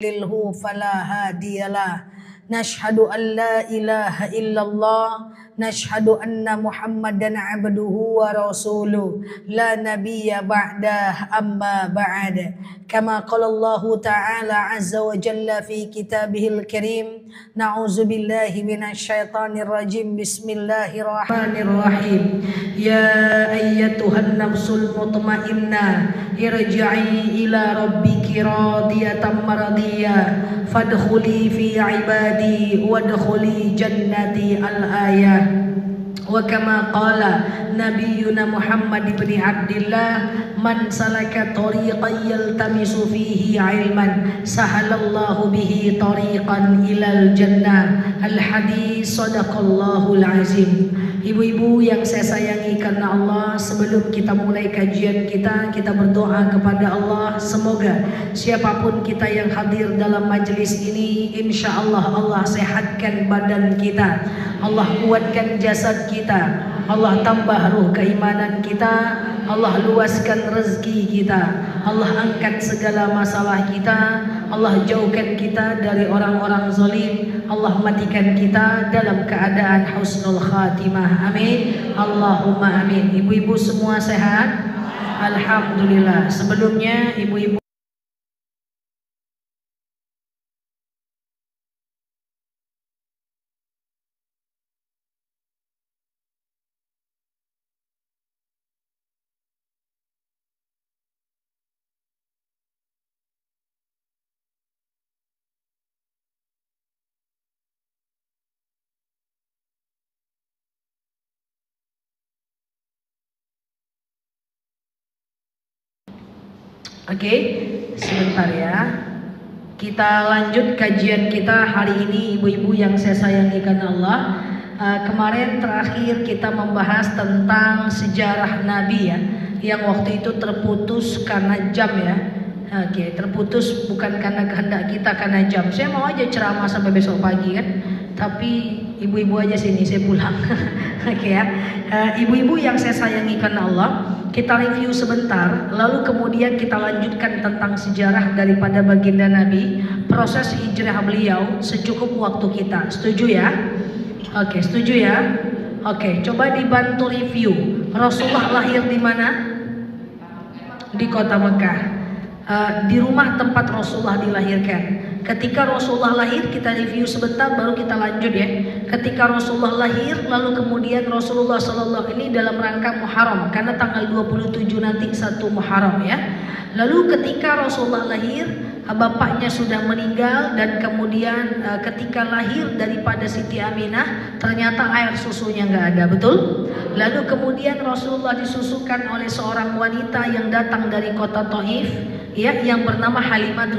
يضلله فلا هادي له نشهد أن لا إله إلا الله نشهد أن محمدا عبده ورسوله لا نبي بعده أما بعد كما قال الله تعالى عز وجل في كتابه الكريم نعوذ بالله من الشيطان الرجيم بسم الله الرحمن الرحيم يا أيتها النفس المطمئنة ارجعي إلى ربك راضية مرضية فادخلي في عبادي وادخلي جنتي الآية وكما قال نبينا محمد بن عبد الله من سلك طريقا يلتمس فيه علما سهل الله به طريقا إلى الجنة الحديث صدق الله العظيم. Ibu-ibu yang saya sayangi karena Allah, sebelum kita mulai kajian kita berdoa kepada Allah, semoga siapapun kita yang hadir dalam majelis ini, insya Allah Allah sehatkan badan kita, Allah kuatkan jasad kita, Allah tambah ruh keimanan kita, Allah luaskan rezeki kita, Allah angkat segala masalah kita, Allah jauhkan kita dari orang-orang zalim, Allah matikan kita dalam keadaan husnul khatimah. Amin. Allahumma amin. Ibu-ibu semua sehat? Alhamdulillah. Sebelumnya ibu-ibu Oke, sebentar ya. Kita lanjut kajian kita hari ini, ibu-ibu yang saya sayangi karena Allah. Kemarin terakhir kita membahas tentang sejarah Nabi ya, yang waktu itu terputus karena jam ya. Oke, terputus bukan karena kehendak kita, karena jam. Saya mau aja ceramah sampai besok pagi kan, tapi ibu-ibu aja sini, saya pulang. Oke ya, ibu-ibu yang saya sayangi karena Allah, kita review sebentar, lalu kemudian kita lanjutkan tentang sejarah daripada baginda Nabi, proses hijrah beliau secukup waktu kita. Setuju ya? Oke, setuju ya? Oke, coba dibantu review. Rasulullah lahir di mana? Di kota Mekah. Di rumah tempat Rasulullah dilahirkan. Ketika Rasulullah lahir, kita review sebentar baru kita lanjut ya. Ketika Rasulullah lahir, lalu kemudian Rasulullah Sallallahu ini dalam rangka Muharram, karena tanggal 27 nanti 1 Muharram ya. Lalu ketika Rasulullah lahir, bapaknya sudah meninggal, dan kemudian ketika lahir daripada Siti Aminah, ternyata air susunya nggak ada, betul? Lalu kemudian Rasulullah disusukan oleh seorang wanita yang datang dari kota Taif ya, yang bernama Halimah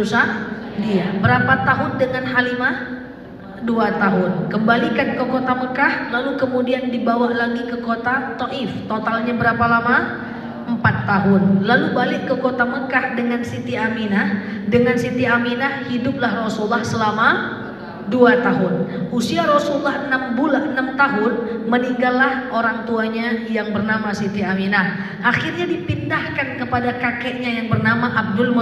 dia. Berapa tahun dengan Halimah? 2 tahun. Kembalikan ke kota Mekah, lalu kemudian dibawa lagi ke kota Taif. Totalnya berapa lama? 4 tahun. Lalu balik ke kota Mekah dengan Siti Aminah. Dengan Siti Aminah hiduplah Rasulullah selama 2 tahun. Usia Rasulullah 6 tahun, meninggallah orang tuanya yang bernama Siti Aminah. Akhirnya dipindahkan kepada kakeknya yang bernama Abdul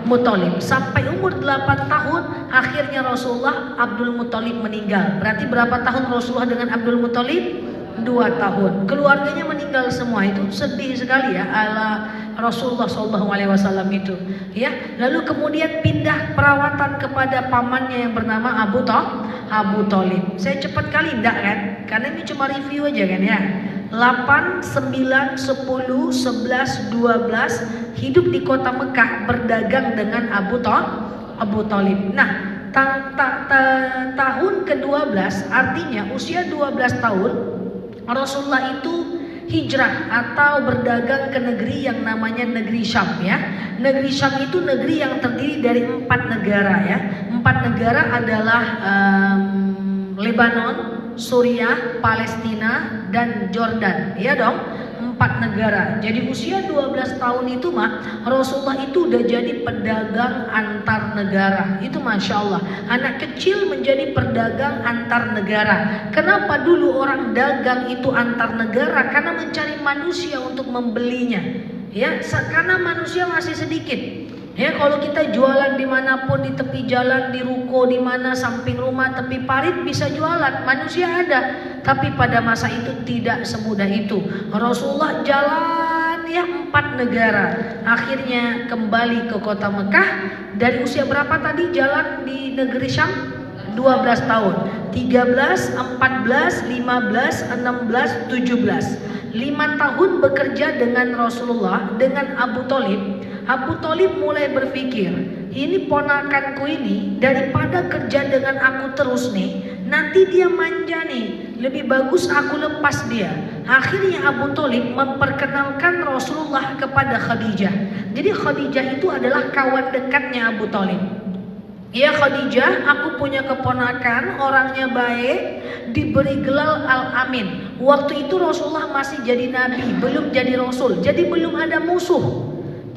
Muthalib. Sampai umur 8 tahun, akhirnya Rasulullah Abdul Muthalib meninggal. Berarti berapa tahun Rasulullah dengan Abdul Muthalib? 2 tahun. Keluarganya meninggal semua. Itu sedih sekali ya, ala Rasulullah SAW itu ya. Lalu kemudian pindah perawatan kepada pamannya yang bernama Abu Thalib. Saya cepat kali enggak kan, karena ini cuma review aja kan ya. 8, 9, 10, 11, 12 hidup di kota Mekah berdagang dengan Abu Thalib. Nah, tahun ke-12, artinya usia 12 tahun Rasulullah itu hijrah atau berdagang ke negeri yang namanya negeri Syam ya. Negeri Syam itu negeri yang terdiri dari 4 negara ya. 4 negara adalah Lebanon, Suriah, Palestina, dan Jordan. Ya dong, 4 negara. Jadi usia 12 tahun itu Rasulullah itu udah jadi pedagang antar negara. Itu Masya Allah, anak kecil menjadi pedagang antar negara. Kenapa dulu orang dagang itu antar negara? Karena mencari manusia untuk membelinya. Ya, karena manusia masih sedikit. Ya, kalau kita jualan dimanapun, di tepi jalan, di ruko, di mana, samping rumah, tepi parit bisa jualan, manusia ada. Tapi pada masa itu tidak semudah itu. Rasulullah jalan ya 4 negara, akhirnya kembali ke kota Mekah. Dari usia berapa tadi jalan di negeri Syam? 12 tahun, 13, 14, 15, 16, 17. 5 tahun bekerja dengan Rasulullah, dengan Abu Thalib. Abu Thalib mulai berpikir, ini ponakanku ini daripada kerja dengan aku terus nih, nanti dia manja nih, lebih bagus aku lepas dia. Akhirnya Abu Thalib memperkenalkan Rasulullah kepada Khadijah. Jadi Khadijah itu adalah kawan dekatnya Abu Thalib. Ya Khadijah, aku punya keponakan, orangnya baik, diberi gelar Al-Amin. Waktu itu Rasulullah masih jadi nabi, belum jadi rasul, jadi belum ada musuh.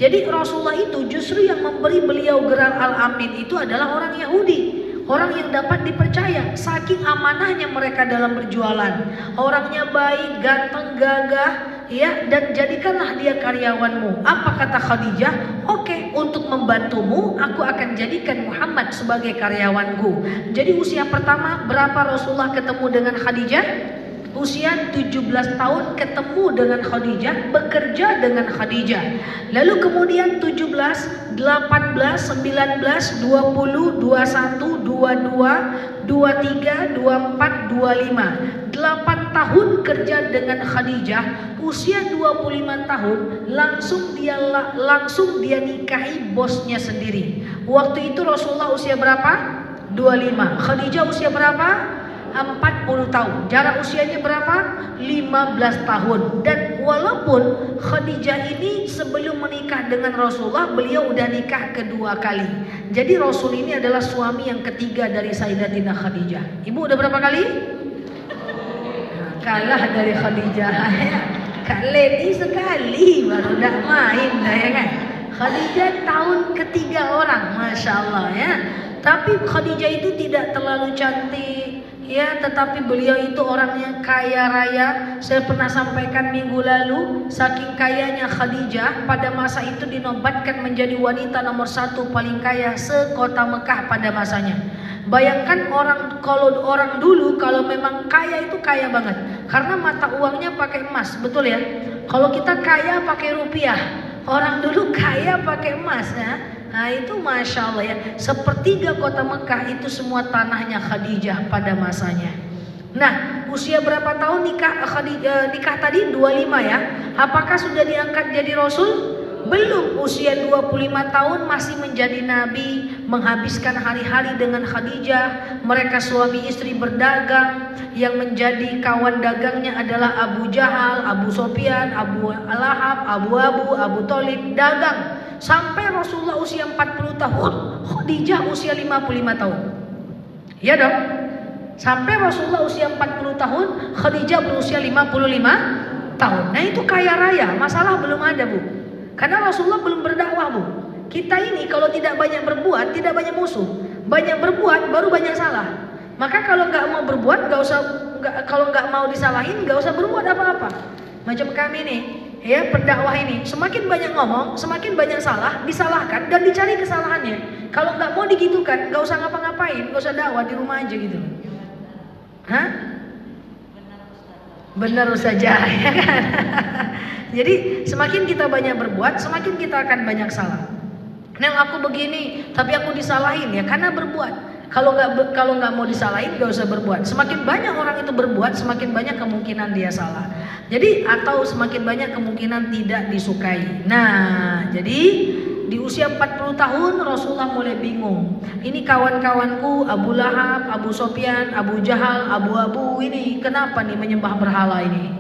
Jadi Rasulullah itu justru yang memberi beliau gelar Al-Amin itu adalah orang Yahudi, orang yang dapat dipercaya. Saking amanahnya mereka dalam berjualan, orangnya baik, ganteng, gagah, ya, dan jadikanlah dia karyawanmu. Apa kata Khadijah? Oke, untuk membantumu, aku akan jadikan Muhammad sebagai karyawanku. Jadi usia pertama berapa Rasulullah ketemu dengan Khadijah? Usia 17 tahun ketemu dengan Khadijah, bekerja dengan Khadijah. Lalu kemudian 17, 18, 19, 20, 21, 22, 23, 24, 25. 8 tahun kerja dengan Khadijah. Usia 25 tahun langsung dia nikahi bosnya sendiri. Waktu itu Rasulullah usia berapa? 25. Khadijah usia berapa? 40 tahun. Jarak usianya berapa? 15 tahun. Dan walaupun Khadijah ini sebelum menikah dengan Rasulullah, beliau udah nikah kedua kali. Jadi Rasul ini adalah suami yang ketiga dari Sayyidatina Khadijah. Ibu udah berapa kali? Nah, kalah dari Khadijah. Kak Leni sekali baru udah main dah ya kan. Khadijah tahun ketiga orang, Masya Allah ya. Tapi Khadijah itu tidak terlalu cantik, ya, tetapi beliau itu orangnya kaya raya. Saya pernah sampaikan minggu lalu, saking kayanya Khadijah, pada masa itu dinobatkan menjadi wanita nomor 1 paling kaya sekota Mekah pada masanya. Bayangkan kalau orang dulu kalau memang kaya itu kaya banget, karena mata uangnya pakai emas, betul ya? Kalau kita kaya pakai rupiah, orang dulu kaya pakai emas ya. Nah itu Masya Allah ya, sepertiga kota Mekah itu semua tanahnya Khadijah pada masanya. Nah usia berapa tahun nikah tadi? 25 ya. Apakah sudah diangkat jadi Rasul? Belum. Usia 25 tahun masih menjadi Nabi, menghabiskan hari-hari dengan Khadijah. Mereka suami istri berdagang, yang menjadi kawan dagangnya adalah Abu Jahal, Abu Sofyan, Abu Lahab, Abu Thalib, dagang. Sampai Rasulullah usia 40 tahun, Khadijah usia 55 tahun. Ya dong. Sampai Rasulullah usia 40 tahun, Khadijah berusia 55 tahun. Nah itu kaya raya, masalah belum ada Bu. Karena Rasulullah belum berdakwah Bu. Kita ini kalau tidak banyak berbuat, tidak banyak musuh. Banyak berbuat, baru banyak salah. Maka kalau nggak mau berbuat, kalau nggak mau disalahin, nggak usah berbuat apa-apa. Macam kami nih, ya pendakwah ini, semakin banyak ngomong, semakin banyak salah, disalahkan dan dicari kesalahannya. Kalau nggak mau digitukan, nggak usah ngapa-ngapain, nggak usah dakwah, di rumah aja gitu. Hah? Benar saja, ya kan? Jadi semakin kita banyak berbuat, semakin kita akan banyak salah. Neng aku begini, tapi aku disalahin ya karena berbuat. Kalau nggak mau disalahin, nggak usah berbuat. Semakin banyak orang itu berbuat, semakin banyak kemungkinan dia salah. Jadi atau semakin banyak kemungkinan tidak disukai. Nah, jadi di usia 40 tahun Rasulullah mulai bingung. Ini kawan-kawanku Abu Lahab, Abu Sofyan, Abu Jahal, Abu ini kenapa nih menyembah berhala ini?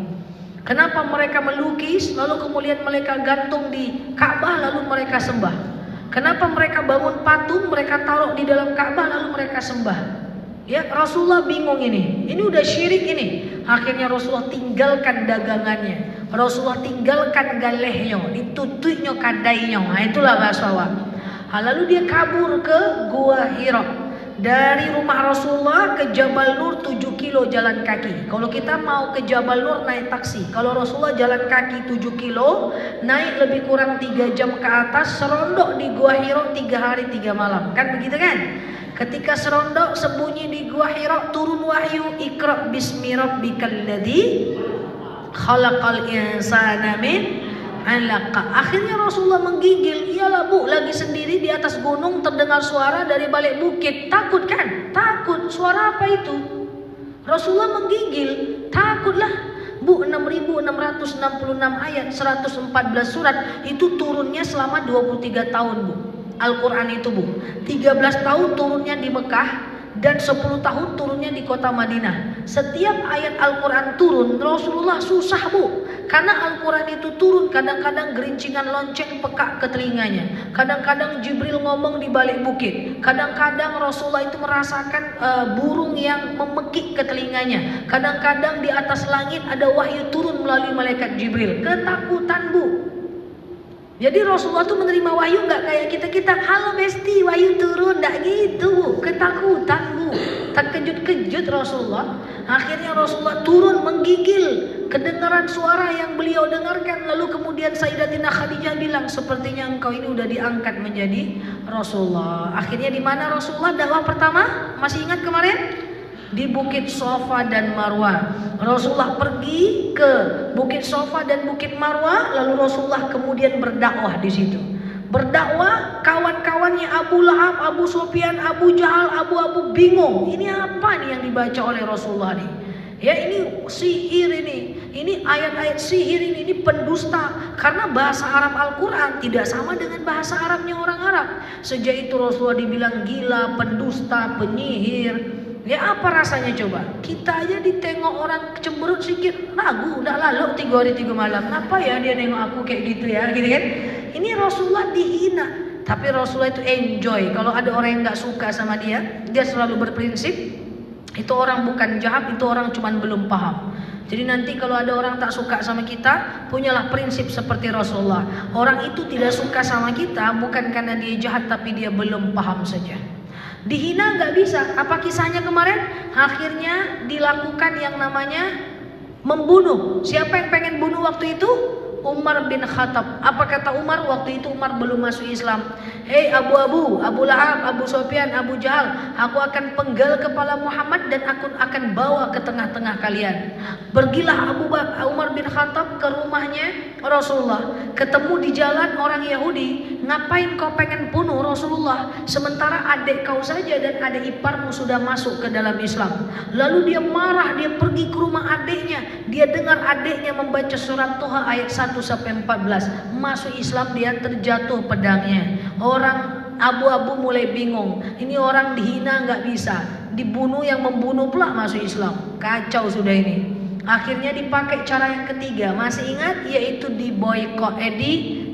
Kenapa mereka melukis lalu kemudian mereka gantung di Ka'bah lalu mereka sembah? Kenapa mereka bangun patung, mereka taruh di dalam Ka'bah lalu mereka sembah? Ya, Rasulullah bingung ini. Ini udah syirik ini. Akhirnya Rasulullah tinggalkan dagangannya. Rasulullah tinggalkan galehnya, ditutupnya kadainya. Nah, itulah bahasa Allah. Lalu dia kabur ke Gua Hira. Dari rumah Rasulullah ke Jabal Nur 7 kilo jalan kaki. Kalau kita mau ke Jabal Nur naik taksi. Kalau Rasulullah jalan kaki 7 kilo, naik lebih kurang 3 jam ke atas, serondok di Gua Hira 3 hari 3 malam. Kan begitu kan? Ketika serondok sembunyi di Gua Hira, turun wahyu, Iqra bismi rabbikal ladzi khalaqal insana min 'alaq. Akhirnya Rasulullah menggigil. Iyalah Bu, lagi sendiri di atas gunung terdengar suara dari balik bukit. Takut kan? Takut. Suara apa itu? Rasulullah menggigil. Takutlah. Bu, 6.666 ayat, 114 surat itu turunnya selama 23 tahun Bu. Al-Quran itu Bu, 13 tahun turunnya di Mekah dan 10 tahun turunnya di kota Madinah. Setiap ayat Al-Quran turun, Rasulullah susah Bu, karena Al-Quran itu turun kadang-kadang gerincingan lonceng peka ke telinganya, kadang-kadang Jibril ngomong di balik bukit, kadang-kadang Rasulullah itu merasakan burung yang memekik ke telinganya, kadang-kadang di atas langit ada wahyu turun melalui malaikat Jibril. Ketakutan Bu. Jadi Rasulullah tuh menerima wahyu nggak kayak kita. Halo besti, wahyu turun, nggak gitu Bu. Ketakutan Bu, terkejut-kejut Rasulullah. Akhirnya Rasulullah turun menggigil, kedengaran suara yang beliau dengarkan. Lalu kemudian Sayyidatina Khadijah bilang, sepertinya engkau ini udah diangkat menjadi Rasulullah. Akhirnya di mana Rasulullah dakwah pertama? Masih ingat kemarin? Di Bukit Safa dan Marwah. Rasulullah pergi ke Bukit Safa dan Bukit Marwah, lalu Rasulullah kemudian berdakwah di situ. Berdakwah, kawan-kawannya Abu Lahab, Abu Sufyan, Abu Jahal, Abu bingung. Ini apa nih yang dibaca oleh Rasulullah nih? Ya ini sihir ini ayat-ayat sihir ini pendusta. Karena bahasa Arab Al-Quran tidak sama dengan bahasa Arabnya orang Arab. Sejak itu Rasulullah dibilang gila, pendusta, penyihir. Ya apa rasanya coba? Kita aja ditengok orang cemberut sedikit ragu, udah lalu 3 hari 3 malam. Kenapa ya dia nengok aku kayak gitu ya, gitu kan? Ini Rasulullah dihina, tapi Rasulullah itu enjoy. Kalau ada orang yang nggak suka sama dia selalu berprinsip itu orang bukan jahat, itu orang cuman belum paham. Jadi nanti kalau ada orang tak suka sama kita, punyalah prinsip seperti Rasulullah. Orang itu tidak suka sama kita bukan karena dia jahat, tapi dia belum paham saja. Dihina nggak bisa. Apa kisahnya kemarin? Akhirnya dilakukan yang namanya membunuh. Siapa yang pengen bunuh waktu itu? Umar bin Khattab. Apa kata Umar? Waktu itu Umar belum masuk Islam. Hei Abu Lahab, Abu Sufyan, Abu Jahal, aku akan penggal kepala Muhammad dan aku akan bawa ke tengah-tengah kalian. Pergilah Umar bin Khattab ke rumahnya Rasulullah. Ketemu di jalan orang Yahudi. Ngapain kau pengen bunuh Rasulullah? Sementara adik kau saja dan adik iparmu sudah masuk ke dalam Islam. Lalu dia marah, dia pergi ke rumah adiknya. Dia dengar adiknya membaca surat Toha ayat 1 sampai 14. Masuk Islam, dia terjatuh pedangnya. Orang abu-abu mulai bingung. Ini orang dihina nggak bisa, dibunuh, yang membunuh pula masuk Islam. Kacau sudah ini. Akhirnya dipakai cara yang ketiga. Masih ingat? Yaitu diboykot,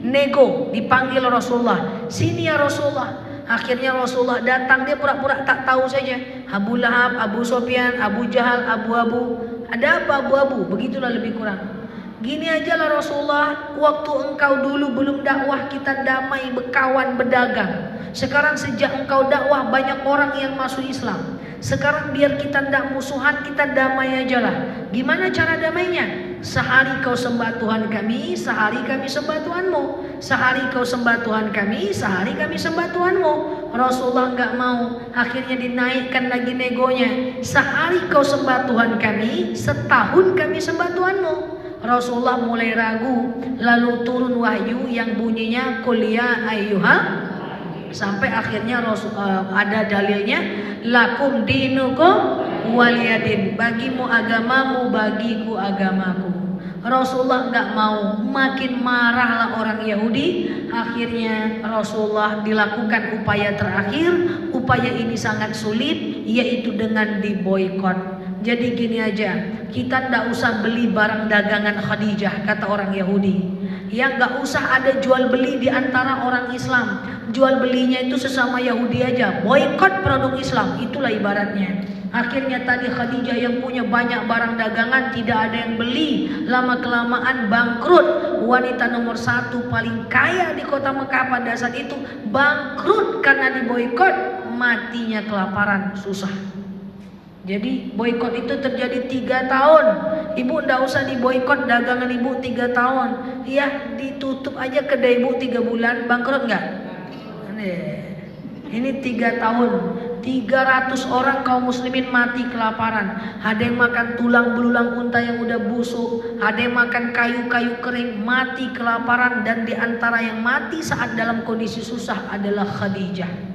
nego. Dipanggil Rasulullah. Sini ya Rasulullah. Akhirnya Rasulullah datang, dia pura-pura tak tahu saja. Abu Lahab, Abu Sufyan, Abu Jahal, Abu-abu. Ada apa Abu-abu? Begitulah lebih kurang. Gini aja lah Rasulullah, waktu engkau dulu belum dakwah kita damai, berkawan, berdagang. Sekarang sejak engkau dakwah banyak orang yang masuk Islam. Sekarang biar kita tidak musuhan, kita damai aja lah. Gimana cara damainya? Sehari kau sembah Tuhan kami, sehari kami sembah Tuhanmu. Sehari kau sembah Tuhan kami, sehari kami sembah Tuhanmu. Rasulullah nggak mau. Akhirnya dinaikkan lagi negonya. Sehari kau sembah Tuhan kami, setahun kami sembah Tuhanmu. Rasulullah mulai ragu. Lalu turun wahyu yang bunyinya kuliah ayyuha, sampai akhirnya ada dalilnya lakum dinukum waliyadin, bagimu agamamu, bagiku agamaku. Rasulullah nggak mau, makin marahlah orang Yahudi. Akhirnya Rasulullah dilakukan upaya terakhir. Upaya ini sangat sulit, yaitu dengan diboykot. Jadi gini aja, kita nggak usah beli barang dagangan Khadijah, kata orang Yahudi. Ya nggak usah ada jual beli di antara orang Islam. Jual belinya itu sesama Yahudi aja. Boykot produk Islam, itulah ibaratnya. Akhirnya tadi Khadijah yang punya banyak barang dagangan tidak ada yang beli. Lama kelamaan bangkrut. Wanita nomor 1 paling kaya di kota Mekah pada saat itu bangkrut karena diboykot. matinya kelaparan, susah. Jadi boikot itu terjadi 3 tahun. Ibu ndak usah diboikot dagangan ibu 3 tahun. Ya ditutup aja kedai ibu 3 bulan, bangkrut nggak? Ini 3 tahun. 300 orang kaum muslimin mati kelaparan. Ada yang makan tulang belulang unta yang udah busuk, ada yang makan kayu-kayu kering, mati kelaparan. Dan diantara yang mati saat dalam kondisi susah adalah Khadijah.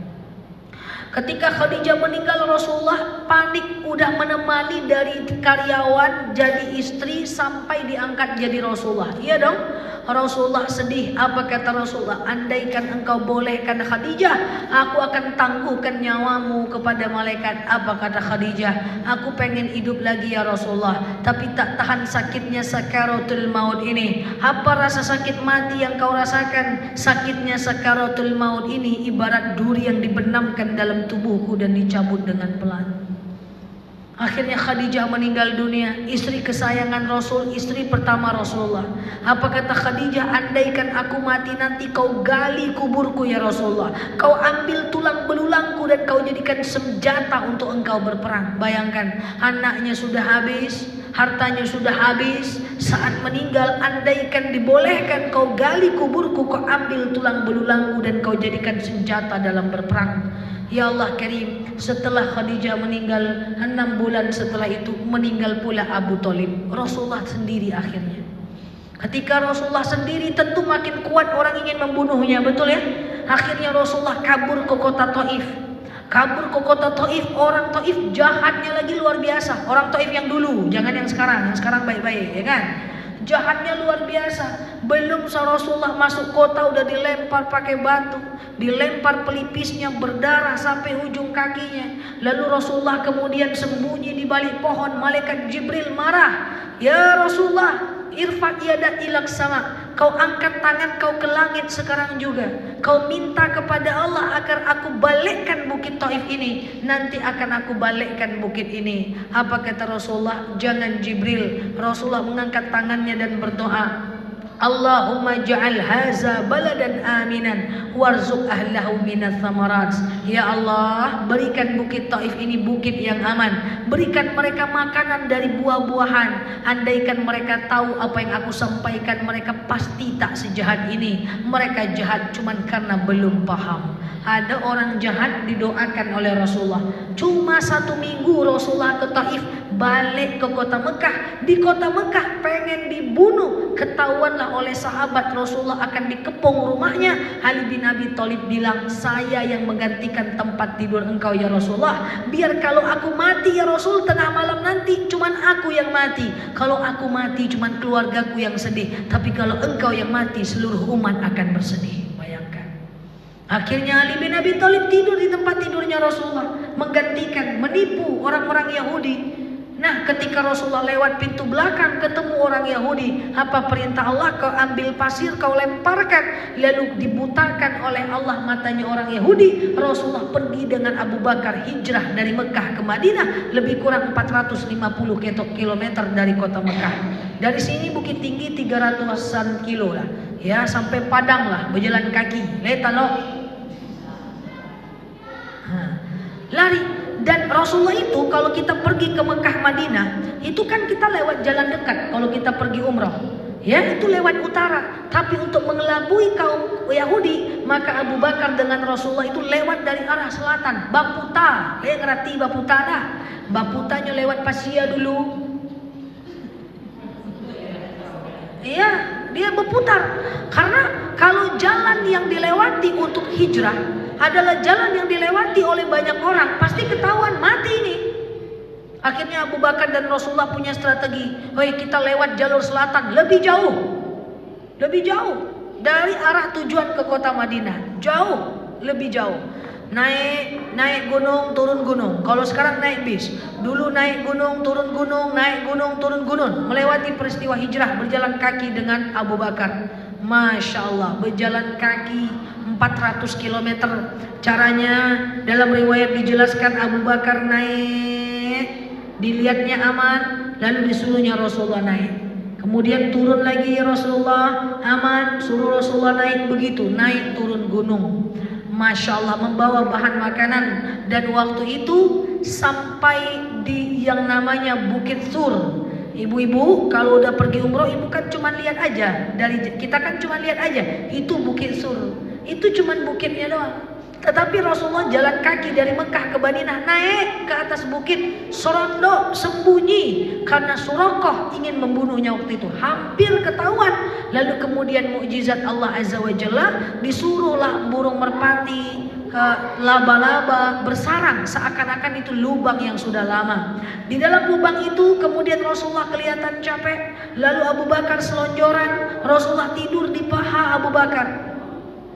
Ketika Khadijah meninggal, Rasulullah panik, udah menemani dari karyawan jadi istri sampai diangkat jadi Rasulullah. Iya dong, Rasulullah sedih. Apa kata Rasulullah? Andaikan engkau bolehkan Khadijah, aku akan tangguhkan nyawamu kepada malaikat. Apa kata Khadijah? Aku pengen hidup lagi ya Rasulullah, tapi tak tahan sakitnya sakaratul maut ini. Apa rasa sakit mati yang kau rasakan? Sakitnya sakaratul maut ini ibarat duri yang dibenamkan dalam tubuhku dan dicabut dengan pelan. Akhirnya Khadijah meninggal dunia, istri kesayangan Rasul, istri pertama Rasulullah. Apa kata Khadijah? Andaikan aku mati nanti, kau gali kuburku ya Rasulullah. Kau ambil tulang belulangku dan kau jadikan senjata untuk engkau berperang. Bayangkan, anaknya sudah habis, hartanya sudah habis. Saat meninggal, andaikan dibolehkan kau gali kuburku, kau ambil tulang belulangku dan kau jadikan senjata dalam berperang. Ya Allah Karim, setelah Khadijah meninggal, 6 bulan setelah itu meninggal pula Abu Thalib. Rasulullah sendiri akhirnya. Ketika Rasulullah sendiri, tentu makin kuat orang ingin membunuhnya, betul ya? Akhirnya Rasulullah kabur ke kota Taif. Kabur ke kota Taif. Orang Taif jahatnya lagi luar biasa. Orang Taif yang dulu, jangan yang sekarang. Yang sekarang baik-baik, ya kan? Jahatnya luar biasa. Belum Rasulullah masuk kota udah dilempar pakai batu, dilempar pelipisnya berdarah sampai ujung kakinya. Lalu Rasulullah kemudian sembunyi di balik pohon. Malaikat Jibril marah. Ya Rasulullah, irfa yada ilak sama. Kau angkat tangan kau ke langit sekarang juga. Kau minta kepada Allah agar aku balikkan bukit Taif ini. Nanti akan aku balikkan bukit ini. Apa kata Rasulullah? Jangan Jibril. Rasulullah mengangkat tangannya dan berdoa. Allahumma ja'al haza baladan aminan warzuq ahlahu minats thamarat. Ya Allah, berikan bukit Taif ini bukit yang aman. Berikan mereka makanan dari buah-buahan. Andaikan mereka tahu apa yang aku sampaikan, mereka pasti tak sejahat ini. Mereka jahat cuman karena belum paham. Ada orang jahat didoakan oleh Rasulullah. Cuma 1 minggu Rasulullah ke Taif, balik ke kota Mekah. Di kota Mekah pengen dibunuh. Ketahuanlah oleh sahabat Rasulullah akan dikepung rumahnya. Ali bin Abi Thalib bilang, saya yang menggantikan tempat tidur engkau ya Rasulullah. Biar kalau aku mati ya Rasul, tengah malam nanti cuman aku yang mati. Kalau aku mati cuman keluargaku yang sedih. Tapi kalau engkau yang mati, seluruh umat akan bersedih. Bayangkan. Akhirnya Ali bin Abi Thalib tidur di tempat tidurnya Rasulullah, menggantikan, menipu orang-orang Yahudi. Nah, ketika Rasulullah lewat pintu belakang ketemu orang Yahudi, apa perintah Allah? Kau ambil pasir, kau lemparkan, lalu dibutakan oleh Allah matanya orang Yahudi. Rasulullah pergi dengan Abu Bakar hijrah dari Mekah ke Madinah, lebih kurang 450 km dari kota Mekah. Dari sini Bukit Tinggi 300-an kilo lah, ya sampai Padang lah, berjalan kaki. Letalo. Lari. Dan Rasulullah itu kalau kita pergi ke Mekah Madinah, itu kan kita lewat jalan dekat kalau kita pergi umrah. Ya, itu lewat utara. Tapi untuk mengelabui kaum Yahudi, maka Abu Bakar dengan Rasulullah itu lewat dari arah selatan. Baputa, ngerti Baputa dah. Baputanya lewat Pasia dulu. Iya, dia berputar. Karena kalau jalan yang dilewati untuk hijrah adalah jalan yang dilewati oleh banyak orang, pasti ketahuan mati ini. Akhirnya Abu Bakar dan Rasulullah punya strategi. Hoi, kita lewat jalur selatan, lebih jauh dari arah tujuan ke kota Madinah, lebih jauh. Naik gunung, turun gunung. Kalau sekarang naik bis, dulu naik gunung, turun gunung, naik gunung, turun gunung. Melewati peristiwa hijrah, berjalan kaki dengan Abu Bakar. Masya Allah, berjalan kaki 400 km. Caranya dalam riwayat dijelaskan Abu Bakar naik, dilihatnya aman, lalu disuruhnya Rasulullah naik. Kemudian turun lagi Rasulullah, aman, suruh Rasulullah naik, begitu naik turun gunung. Masya Allah, membawa bahan makanan. Dan waktu itu sampai di yang namanya Bukit Sur. Ibu-ibu kalau udah pergi umroh, ibu kan cuma lihat aja, dari kita kan cuma lihat aja itu Bukit Sur, itu cuma bukitnya doang. Tetapi Rasulullah jalan kaki dari Mekah ke Madinah, naik ke atas bukit, serondok sembunyi karena Suraqah ingin membunuhnya waktu itu, hampir ketahuan. Lalu kemudian mukjizat Allah Azza wa Jalla, disuruhlah burung merpati, laba-laba bersarang seakan-akan itu lubang yang sudah lama. Di dalam lubang itu kemudian Rasulullah kelihatan capek, lalu Abu Bakar selonjoran, Rasulullah tidur di paha Abu Bakar.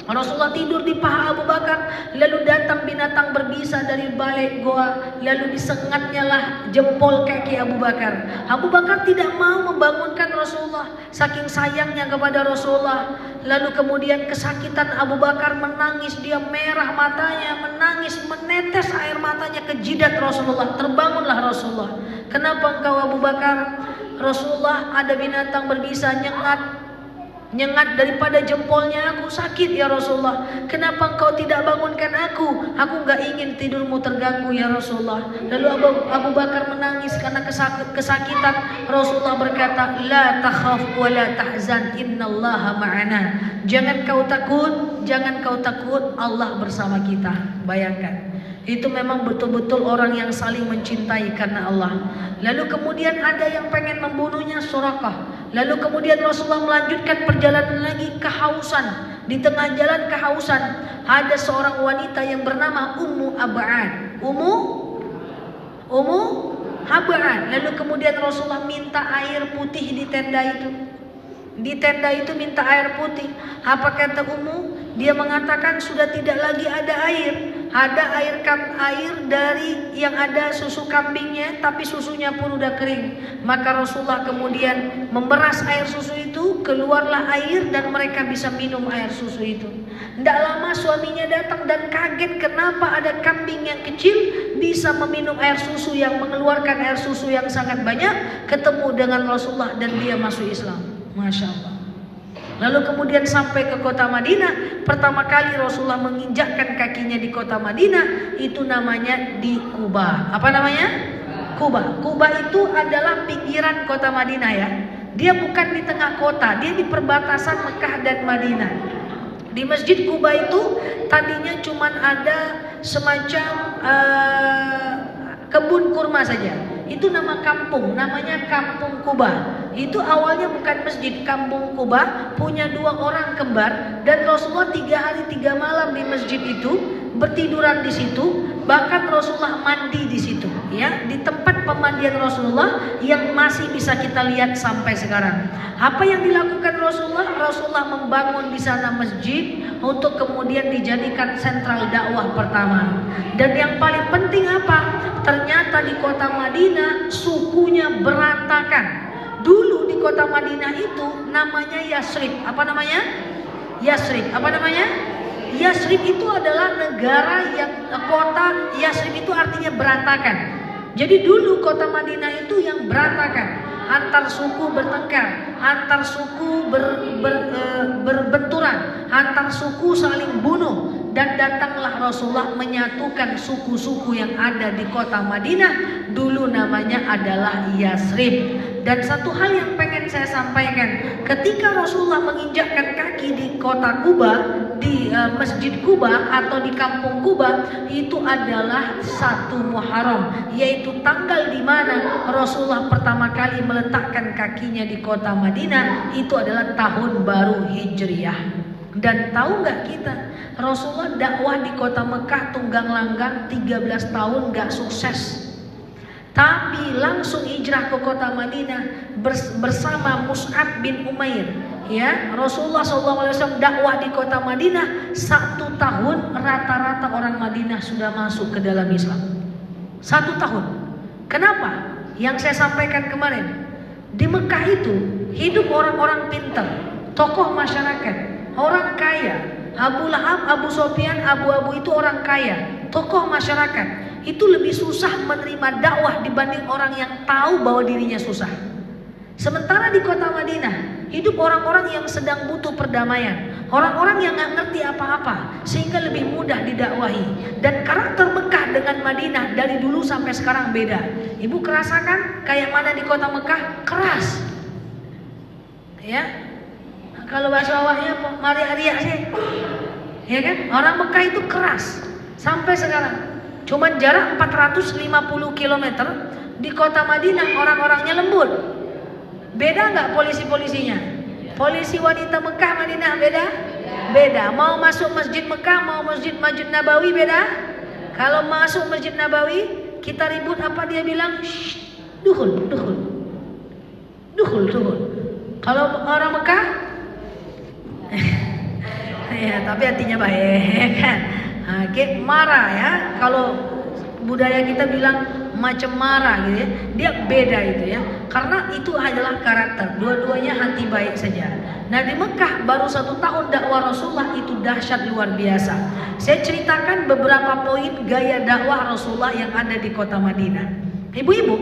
Rasulullah tidur di paha Abu Bakar, lalu datang binatang berbisa dari balik goa, lalu disengatnya lah jempol kaki Abu Bakar. Abu Bakar tidak mau membangunkan Rasulullah, saking sayangnya kepada Rasulullah. Lalu kemudian kesakitan Abu Bakar, menangis, dia merah matanya, menangis, menetes air matanya ke jidat Rasulullah. Terbangunlah Rasulullah. Kenapa engkau Abu Bakar? Rasulullah, ada binatang berbisa nyengat daripada jempolnya aku, sakit ya Rasulullah. Kenapa engkau tidak bangunkan aku? Aku nggak ingin tidurmu terganggu ya Rasulullah. Lalu Abu Bakar menangis karena kesakitan. Rasulullah berkata, la takhaf wa la tahzan, innallaha ma'ana. Jangan kau takut, Allah bersama kita. Bayangkan, itu memang betul-betul orang yang saling mencintai karena Allah. Lalu kemudian ada yang pengen membunuhnya, Suraqah. Lalu kemudian Rasulullah melanjutkan perjalanan lagi, kehausan. Di tengah jalan kehausan, ada seorang wanita yang bernama Ummu Ab'ad. Ummu Ab'ad. Lalu kemudian Rasulullah minta air putih di tenda itu. Di tenda itu minta air putih. Apa kata Ummu? Dia mengatakan sudah tidak lagi ada air. Ada air dari yang ada susu kambingnya, tapi susunya pun udah kering. Maka Rasulullah kemudian memeras air susu itu, keluarlah air dan mereka bisa minum air susu itu. Tidak lama suaminya datang dan kaget kenapa ada kambing yang kecil bisa meminum air susu yang mengeluarkan air susu yang sangat banyak. Ketemu dengan Rasulullah dan dia masuk Islam. Masya Allah. Lalu kemudian sampai ke kota Madinah. Pertama kali Rasulullah menginjakkan kakinya di kota Madinah, itu namanya di Quba. Apa namanya? Quba. Quba itu adalah pinggiran kota Madinah ya. Dia bukan di tengah kota, dia di perbatasan Mekah dan Madinah. Di Masjid Quba itu tadinya cuma ada semacam kebun kurma saja. Itu nama kampung, namanya Kampung Quba. Itu awalnya bukan masjid. Kampung Quba punya 2 orang kembar, dan Rasulullah 3 hari 3 malam di masjid itu, bertiduran di situ. Bahkan Rasulullah mandi di situ, ya, di tempat pemandian Rasulullah yang masih bisa kita lihat sampai sekarang. Apa yang dilakukan Rasulullah? Rasulullah membangun di sana masjid untuk kemudian dijadikan sentral dakwah pertama. Dan yang paling penting apa? Ternyata di kota Madinah sukunya berantakan. Dulu di kota Madinah itu namanya Yasrib. Apa namanya? Yasrib. Apa namanya? Yasrib itu adalah negara yang kota. Yasrib itu artinya berantakan. Jadi dulu kota Madinah itu yang berantakan. Antar suku bertengkar, antar suku berbenturan, antar suku saling bunuh. Dan datanglah Rasulullah menyatukan suku-suku yang ada di kota Madinah. Dulu namanya adalah Yasrib. Dan satu hal yang pengen saya sampaikan, ketika Rasulullah menginjakkan kaki di kota Quba, di Masjid Quba atau di Kampung Quba, itu adalah 1 Muharram, yaitu tanggal di mana Rasulullah pertama kali meletakkan kakinya di kota Madinah. Itu adalah tahun baru Hijriyah. Dan tahu nggak kita, Rasulullah dakwah di kota Mekah tunggang langgang 13 tahun nggak sukses. Tapi langsung hijrah ke kota Madinah bersama Mus'ab bin Umair. Ya, Rasulullah SAW dakwah di kota Madinah 1 tahun, rata-rata orang Madinah sudah masuk ke dalam Islam. 1 tahun. Kenapa? Yang saya sampaikan kemarin, di Mekah itu hidup orang-orang pintar, tokoh masyarakat, orang kaya. Abu Lahab, Abu Sufyan, Abu itu orang kaya, tokoh masyarakat. Itu lebih susah menerima dakwah dibanding orang yang tahu bahwa dirinya susah. Sementara di kota Madinah hidup orang-orang yang sedang butuh perdamaian, orang-orang yang nggak ngerti apa-apa, sehingga lebih mudah didakwahi. Dan karakter Mekah dengan Madinah dari dulu sampai sekarang beda. Ibu kerasakan kayak mana di kota Mekah? Keras, ya. Kalau bahasa awalnya mari Arya sih, ya kan? Orang Mekah itu keras sampai sekarang. Cuman jarak 450 km. Di kota Madinah orang-orangnya lembut. Beda nggak polisi-polisinya? Polisi wanita Mekah Madinah beda? Beda. Mau masuk masjid Mekah, mau masjid Nabawi beda? Kalau masuk masjid Nabawi kita ribut apa dia bilang? Duhul. Kalau orang Mekah ya, tapi hatinya baik kan. Marah ya. Kalau budaya kita bilang macam marah gitu ya, dia beda itu ya, karena itu adalah karakter. Dua-duanya hati baik saja. Nah di Mekah baru 1 tahun dakwah Rasulullah itu dahsyat luar biasa. Saya ceritakan beberapa poin gaya dakwah Rasulullah yang ada di kota Madinah. Ibu-ibu,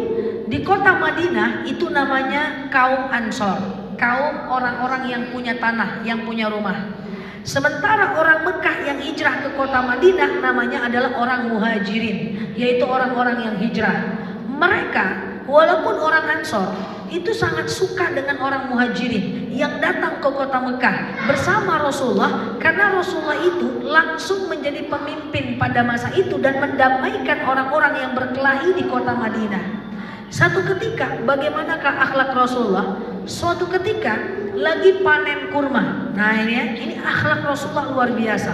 di kota Madinah itu namanya kaum Ansor, kaum orang-orang yang punya tanah, yang punya rumah. Sementara orang Mekah yang hijrah ke kota Madinah namanya adalah orang muhajirin, yaitu orang-orang yang hijrah. Mereka walaupun orang Ansor itu sangat suka dengan orang muhajirin yang datang ke kota Mekah bersama Rasulullah, karena Rasulullah itu langsung menjadi pemimpin pada masa itu dan mendamaikan orang-orang yang berkelahi di kota Madinah. Satu ketika, bagaimanakah akhlak Rasulullah? Suatu ketika lagi panen kurma. Nah ini akhlak Rasulullah luar biasa.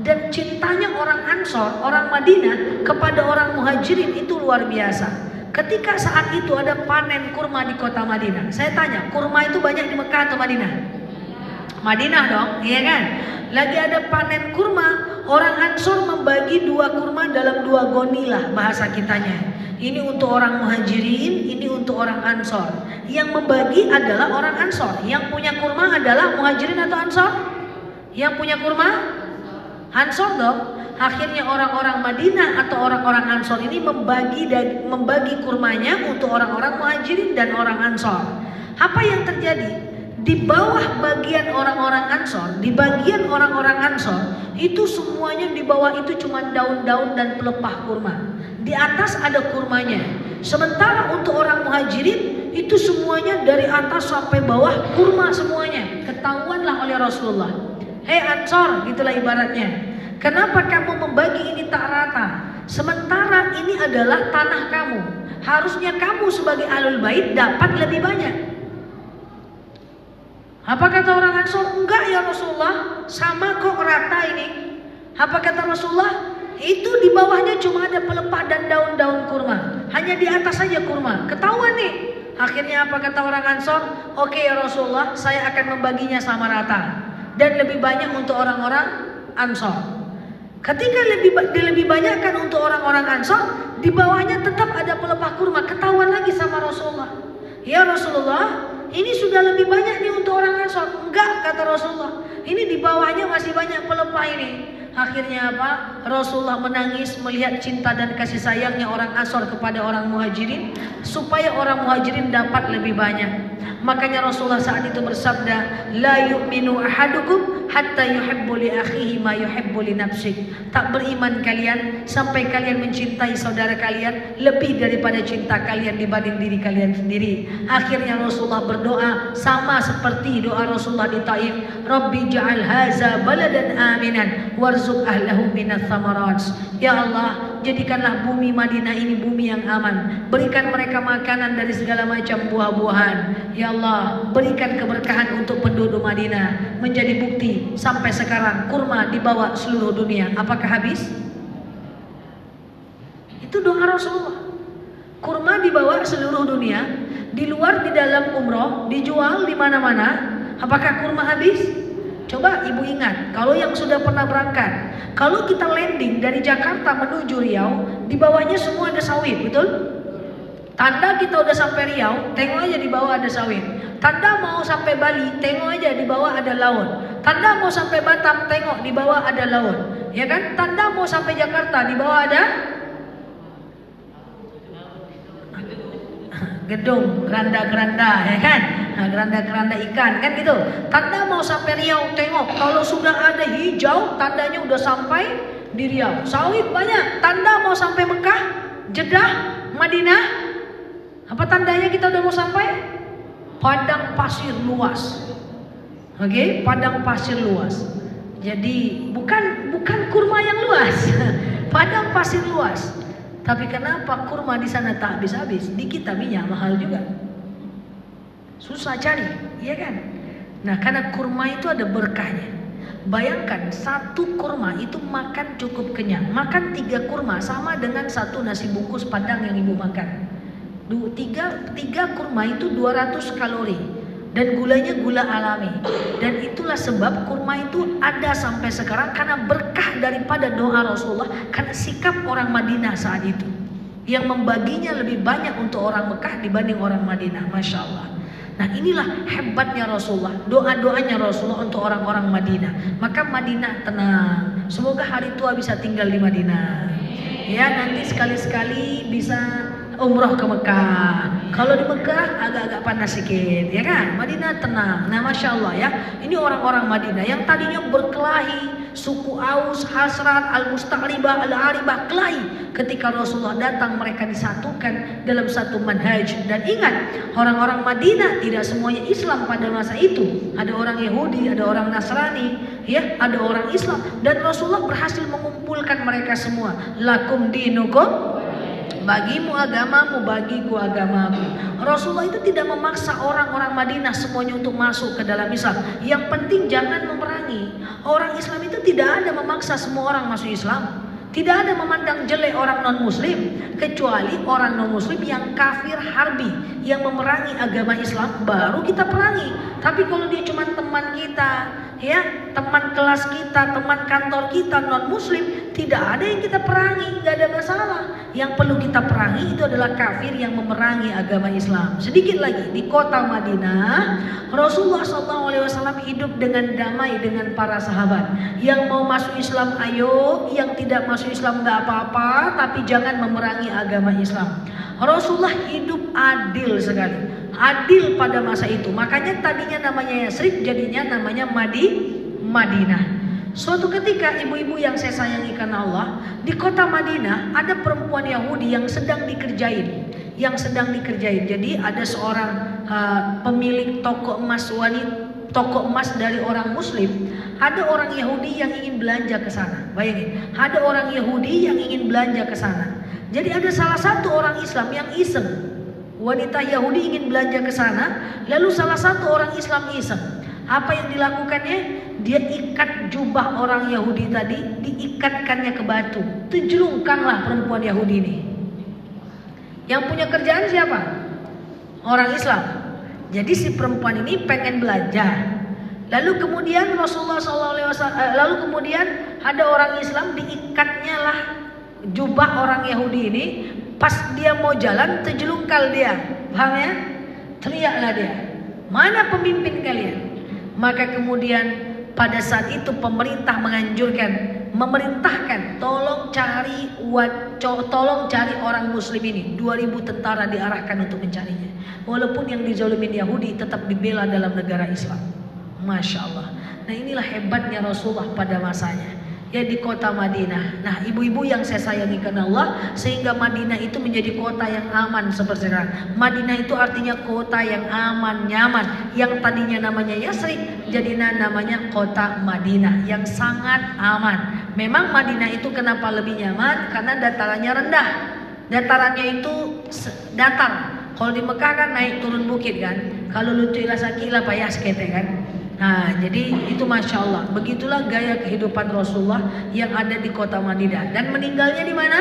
Dan cintanya orang Ansor, orang Madinah kepada orang muhajirin itu luar biasa. Ketika saat itu ada panen kurma di kota Madinah. Saya tanya, kurma itu banyak di Mekah atau Madinah? Madinah dong, iya kan? Lagi ada panen kurma, orang Ansor membagi 2 kurma dalam 2 gonilah bahasa kitanya. Ini untuk orang muhajirin, ini untuk orang Ansor. Yang membagi adalah orang Ansor. Yang punya kurma adalah muhajirin atau Ansor? Yang punya kurma? Ansor dong. Akhirnya orang-orang Madinah atau orang-orang Ansor ini membagi kurmanya untuk orang-orang muhajirin dan orang Ansor. Apa yang terjadi? Di bawah bagian orang-orang Ansor, di bagian orang-orang Ansor, itu semuanya di bawah itu cuma daun-daun dan pelepah kurma. Di atas ada kurmanya. Sementara untuk orang muhajirin itu semuanya dari atas sampai bawah kurma semuanya. Ketahuanlah oleh Rasulullah. Hei Ansor, gitulah ibaratnya. Kenapa kamu membagi ini tak rata? Sementara ini adalah tanah kamu. Harusnya kamu sebagai ahlul bait dapat lebih banyak. Apa kata orang Ansor? Enggak ya Rasulullah, sama kok rata ini. Apa kata Rasulullah? Itu di bawahnya cuma ada pelepah dan daun-daun kurma. Hanya di atas saja kurma. Ketahuan nih. Akhirnya apa kata orang Ansor? Oke ya Rasulullah, saya akan membaginya sama rata. Dan lebih banyak untuk orang-orang Ansor. Ketika lebih banyak kan untuk orang-orang Ansor, di bawahnya tetap ada pelepah kurma. Ketahuan lagi sama Rasulullah. Ya Rasulullah, ini sudah lebih banyak nih untuk orang Ansor. Enggak, kata Rasulullah. Ini di bawahnya masih banyak pelepah ini. Akhirnya apa? Rasulullah menangis melihat cinta dan kasih sayangnya orang Ansor kepada orang muhajirin, supaya orang muhajirin dapat lebih banyak. Makanya Rasulullah saat itu bersabda, la yu'minu ahadukum hatta yuhibbu li akhihi ma yuhibbu li nafsihi. Tak beriman kalian sampai kalian mencintai saudara kalian lebih daripada cinta kalian dibanding diri kalian sendiri. Akhirnya Rasulullah berdoa sama seperti doa Rasulullah di Taif, Rabbi ja'al haza baladan aminan warzuq ahlahu minats thamarat. Ya Allah, jadikanlah bumi Madinah ini bumi yang aman. Berikan mereka makanan dari segala macam buah-buahan. Ya Allah, berikan keberkahan untuk penduduk Madinah. Menjadi bukti sampai sekarang kurma dibawa seluruh dunia. Apakah habis? Itu doa Rasulullah. Kurma dibawa seluruh dunia, di luar, di dalam umroh, dijual di mana-mana. Apakah kurma habis? Coba ibu ingat, kalau yang sudah pernah berangkat, kalau kita landing dari Jakarta menuju Riau, di bawahnya semua ada sawit, betul? Tanda kita udah sampai Riau, tengok aja di bawah ada sawit. Tanda mau sampai Bali, tengok aja di bawah ada laut. Tanda mau sampai Batam, tengok di bawah ada laut. Ya kan? Tanda mau sampai Jakarta, di bawah ada gedung, geranda-geranda, ya kan? Nah, geranda-geranda ikan, kan gitu. Tanda mau sampai Riau, tengok. Kalau sudah ada hijau, tandanya udah sampai di Riau. Sawit banyak, tanda mau sampai Mekah, Jeddah, Madinah. Apa tandanya kita udah mau sampai? Padang pasir luas. Oke, padang pasir luas. Jadi bukan kurma yang luas, padang pasir luas. Tapi kenapa kurma di sana tak habis-habis? Di kita minyak mahal juga. Susah cari, iya kan? Nah, karena kurma itu ada berkahnya. Bayangkan satu kurma itu makan cukup kenyang. Makan 3 kurma sama dengan 1 nasi bungkus padang yang ibu makan. 3 kurma itu 200 kalori. Dan gulanya gula alami. Dan itulah sebab kurma itu ada sampai sekarang karena berkah daripada doa Rasulullah, karena sikap orang Madinah saat itu yang membaginya lebih banyak untuk orang Mekah dibanding orang Madinah. Masya Allah. Nah, inilah hebatnya Rasulullah, doa-doanya Rasulullah untuk orang-orang Madinah. Maka Madinah tenang. Semoga hari tua bisa tinggal di Madinah. Ya, nanti sekali-sekali bisa umroh ke Mekah. Kalau di Mekah agak-agak panas sedikit, ya kan? Madinah tenang. Nah, Masya Allah ya, ini orang-orang Madinah yang tadinya berkelahi, suku Aus, Hasrat, Al-Musta'ribah, Al-Aribah, kelahi. Ketika Rasulullah datang, mereka disatukan dalam satu manhaj. Dan ingat, orang-orang Madinah tidak semuanya Islam pada masa itu. Ada orang Yahudi, ada orang Nasrani, ya, ada orang Islam. Dan Rasulullah berhasil mengumpulkan mereka semua. Lakum dinukum, bagimu agamamu, bagiku agamaku. Rasulullah itu tidak memaksa orang-orang Madinah semuanya untuk masuk ke dalam Islam. Yang penting jangan memerangi. Orang Islam itu tidak ada memaksa semua orang masuk Islam. Tidak ada memandang jelek orang non-muslim, kecuali orang non-muslim yang kafir harbi, yang memerangi agama Islam, baru kita perangi. Tapi kalau dia cuma teman kita, ya, teman kelas kita, teman kantor kita non-muslim, tidak ada yang kita perangi, nggak ada masalah. Yang perlu kita perangi itu adalah kafir yang memerangi agama Islam. Sedikit lagi, di kota Madinah, Rasulullah SAW hidup dengan damai dengan para sahabat. Yang mau masuk Islam ayo, yang tidak masuk Islam nggak apa-apa, tapi jangan memerangi agama Islam. Rasulullah hidup adil sekali, adil pada masa itu. Makanya tadinya namanya Yasrib, jadinya namanya Madinah. Suatu ketika, ibu-ibu yang saya sayangi karena Allah, di kota Madinah ada perempuan Yahudi yang sedang dikerjain. Jadi ada seorang pemilik toko emas toko emas dari orang Muslim. Ada orang Yahudi yang ingin belanja ke sana. Bayangin, ada orang Yahudi yang ingin belanja ke sana. Jadi ada salah satu orang Islam yang iseng. Wanita Yahudi ingin belanja ke sana, lalu salah satu orang Islam iseng. Apa yang dilakukannya? Dia ikat jubah orang Yahudi tadi, diikatkannya ke batu. Tejlungkanlah perempuan Yahudi ini. Yang punya kerjaan siapa? Orang Islam. Jadi si perempuan ini pengen belanja. Lalu kemudian Rasulullah SAW, lalu kemudian ada orang Islam, diikatnya lah jubah orang Yahudi ini. Pas dia mau jalan, tejlungkal dia. Paham ya? Teriaklah dia, mana pemimpin kalian? Maka kemudian pada saat itu pemerintah memerintahkan tolong cari orang Muslim ini. 2000 tentara diarahkan untuk mencarinya. Walaupun yang dizalimin Yahudi tetap dibela dalam negara Islam. Masya Allah. Nah, inilah hebatnya Rasulullah pada masanya. Ya, di kota Madinah. Nah, ibu-ibu yang saya sayangi karena Allah, sehingga Madinah itu menjadi kota yang aman seperti sekarang. Madinah itu artinya kota yang aman, nyaman. Yang tadinya namanya Yasrib, jadi namanya kota Madinah yang sangat aman. Memang Madinah itu kenapa lebih nyaman? Karena datarannya rendah. Datarannya itu datar. Kalau di Mekah kan naik turun bukit kan. Kalau lutu ila sakila payah sekete kan. Nah, jadi itu Masya Allah. Begitulah gaya kehidupan Rasulullah yang ada di kota Madinah. Dan meninggalnya di mana?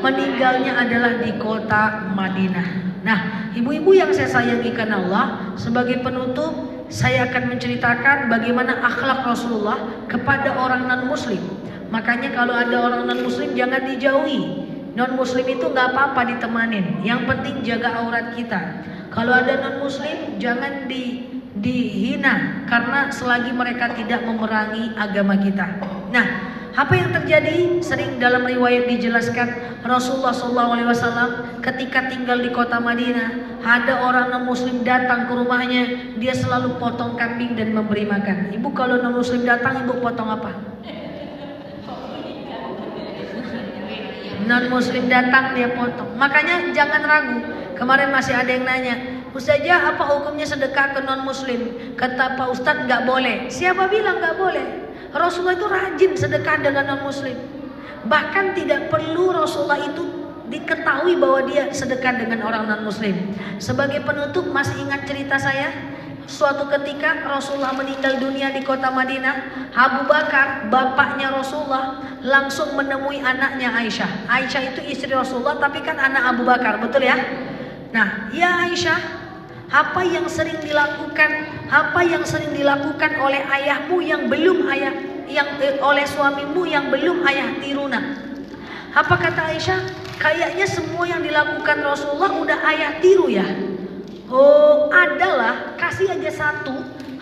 Meninggalnya adalah di kota Madinah. Nah, ibu-ibu yang saya sayangi karena Allah, sebagai penutup saya akan menceritakan bagaimana akhlak Rasulullah kepada orang non-muslim. Makanya kalau ada orang non-muslim jangan dijauhi. Non-muslim itu nggak apa-apa ditemanin. Yang penting jaga aurat kita. Kalau ada non-muslim jangan dihina karena selagi mereka tidak memerangi agama kita. Nah, Apa yang terjadi? Sering dalam riwayat dijelaskan Rasulullah SAW ketika tinggal di kota Madinah, ada orang non-muslim datang ke rumahnya, dia selalu potong kambing dan memberi makan. Ibu kalau non-muslim datang, ibu potong apa? Non-muslim datang dia potong. Makanya jangan ragu. Kemarin masih ada yang nanya, Ustazah apa hukumnya sedekah ke non-muslim? Kata Pak Ustadz nggak boleh. Siapa bilang nggak boleh? Rasulullah itu rajin sedekah dengan non-muslim. Bahkan tidak perlu Rasulullah itu diketahui bahwa dia sedekah dengan orang non-muslim. Sebagai penutup, masih ingat cerita saya? Suatu ketika Rasulullah meninggal dunia di kota Madinah, Abu Bakar, bapaknya Rasulullah, langsung menemui anaknya Aisyah. Aisyah itu istri Rasulullah tapi kan anak Abu Bakar, betul ya? Nah, ya Aisyah, apa yang sering dilakukan oleh ayahmu yang belum oleh suamimu yang belum ayah tiruna? Apa kata Aisyah? Kayaknya semua yang dilakukan Rasulullah udah ayah tiru ya. Oh, adalah kasih aja satu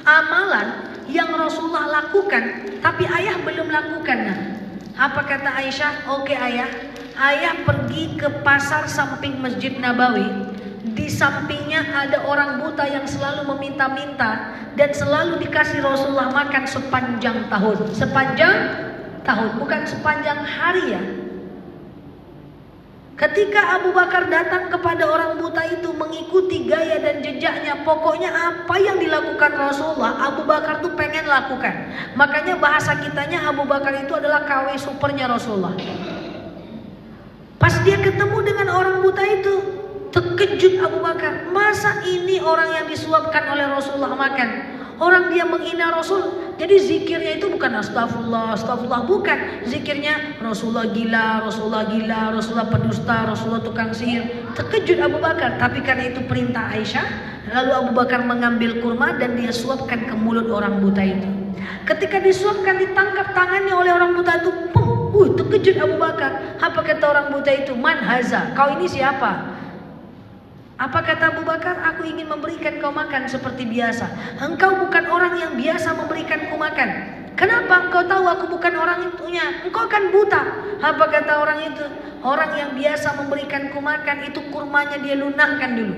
amalan yang Rasulullah lakukan tapi ayah belum lakukan. Nah, apa kata Aisyah? Oke ayah. Ayah pergi ke pasar samping Masjid Nabawi. Di sampingnya ada orang buta yang selalu meminta-minta dan selalu dikasih Rasulullah makan sepanjang tahun. Sepanjang tahun, bukan sepanjang hari ya. Ketika Abu Bakar datang kepada orang buta itu mengikuti gaya dan jejaknya, pokoknya apa yang dilakukan Rasulullah, Abu Bakar tuh pengen lakukan. Makanya bahasa kitanya Abu Bakar itu adalah KW supernya Rasulullah. Pas dia ketemu dengan orang buta itu, terkejut Abu Bakar. Masa ini orang yang disuapkan oleh Rasulullah makan? Orang dia menghina Rasul. Jadi zikirnya itu bukan astagfirullah, astagfirullah, bukan. Zikirnya Rasulullah gila, Rasulullah gila, Rasulullah pendusta, Rasulullah tukang sihir. Terkejut Abu Bakar. Tapi karena itu perintah Aisyah, lalu Abu Bakar mengambil kurma dan dia suapkan ke mulut orang buta itu. Ketika disuapkan, ditangkap tangannya oleh orang buta itu. Terkejut Abu Bakar. Apa kata orang buta itu? Man haza, kau ini siapa? Apa kata Abu Bakar? Aku ingin memberikan kau makan seperti biasa. Engkau bukan orang yang biasa memberikanku makan. Kenapa? Engkau tahu aku bukan orang itunya. Engkau kan buta. Apa kata orang itu? Orang yang biasa memberikanku makan itu kurmanya dia lunakkan dulu.